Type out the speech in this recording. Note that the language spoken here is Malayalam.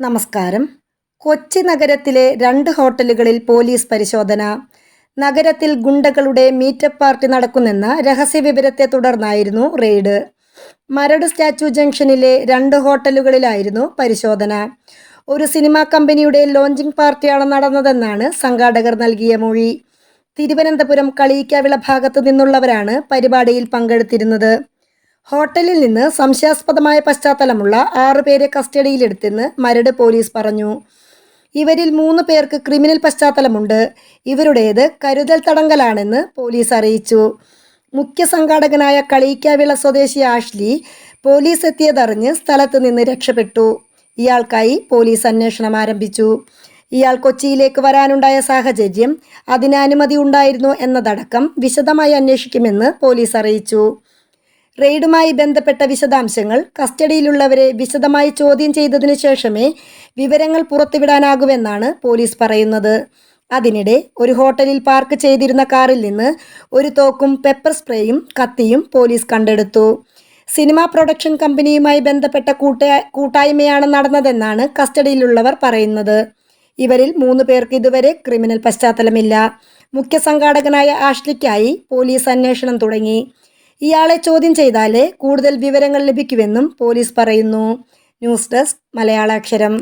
നമസ്കാരം. കൊച്ചി നഗരത്തിലെ 2 ഹോട്ടലുകളിൽ പോലീസ് പരിശോധന. നഗരത്തിൽ ഗുണ്ടകളുടെ മീറ്റപ്പ് പാർട്ടി നടക്കുന്നെന്ന രഹസ്യവിവരത്തെ തുടർന്നായിരുന്നു റെയ്ഡ്. മരട് സ്റ്റാച്യു ജംഗ്ഷനിലെ 2 ഹോട്ടലുകളിലായിരുന്നു പരിശോധന. ഒരു സിനിമാ കമ്പനിയുടെ ലോഞ്ചിങ് പാർട്ടിയാണ് നടന്നതെന്നാണ് സംഘാടകർ നൽകിയ മൊഴി. തിരുവനന്തപുരം കളിയിക്കാവിള ഭാഗത്തു നിന്നുള്ളവരാണ് പരിപാടിയിൽ പങ്കെടുത്തിരുന്നത്. ഹോട്ടലിൽ നിന്ന് സംശയാസ്പദമായ പശ്ചാത്തലമുള്ള 6 പേരെ കസ്റ്റഡിയിലെടുത്തെന്ന് മരട് പോലീസ് പറഞ്ഞു. ഇവരിൽ 3 പേർക്ക് ക്രിമിനൽ പശ്ചാത്തലമുണ്ട്. ഇവരുടേത് കരുതൽ തടങ്കലാണെന്ന് പോലീസ് അറിയിച്ചു. മുഖ്യ സംഘാടകനായ കളിയിക്കാവിള സ്വദേശി ആഷ്ലി പോലീസ് എത്തിയതറിഞ്ഞ് സ്ഥലത്ത് നിന്ന് രക്ഷപ്പെട്ടു. ഇയാൾക്കായി പോലീസ് അന്വേഷണം ആരംഭിച്ചു. ഇയാൾ കൊച്ചിയിലേക്ക് വരാനുണ്ടായ സാഹചര്യം, അതിന് അനുമതി ഉണ്ടായിരുന്നോ എന്നതടക്കം വിശദമായി അന്വേഷിക്കുമെന്ന് പോലീസ് അറിയിച്ചു. റെയ്ഡുമായി ബന്ധപ്പെട്ട വിശദാംശങ്ങൾ കസ്റ്റഡിയിലുള്ളവരെ വിശദമായി ചോദ്യം ചെയ്തതിനു ശേഷമേ വിവരങ്ങൾ പുറത്തുവിടാനാകുമെന്നാണ് പോലീസ് പറയുന്നത്. അതിനിടെ ഒരു ഹോട്ടലിൽ പാർക്ക് ചെയ്തിരുന്ന കാറിൽ നിന്ന് ഒരു തോക്കും പെപ്പർ സ്പ്രേയും കത്തിയും പോലീസ് കണ്ടെടുത്തു. സിനിമാ പ്രൊഡക്ഷൻ കമ്പനിയുമായി ബന്ധപ്പെട്ട കൂട്ടായ്മയാണ് നടന്നതെന്നാണ് കസ്റ്റഡിയിലുള്ളവർ പറയുന്നത്. ഇവരിൽ 3 പേർക്ക് ഇതുവരെ ക്രിമിനൽ പശ്ചാത്തലമില്ല. മുഖ്യ സംഘാടകനായ ആഷ്ലിക്കായി പോലീസ് അന്വേഷണം തുടങ്ങി. ഇയാളെ ചോദ്യം ചെയ്താലേ കൂടുതൽ വിവരങ്ങൾ ലഭിക്കുമെന്നും പോലീസ് പറയുന്നു. News desk മലയാളാക്ഷരം.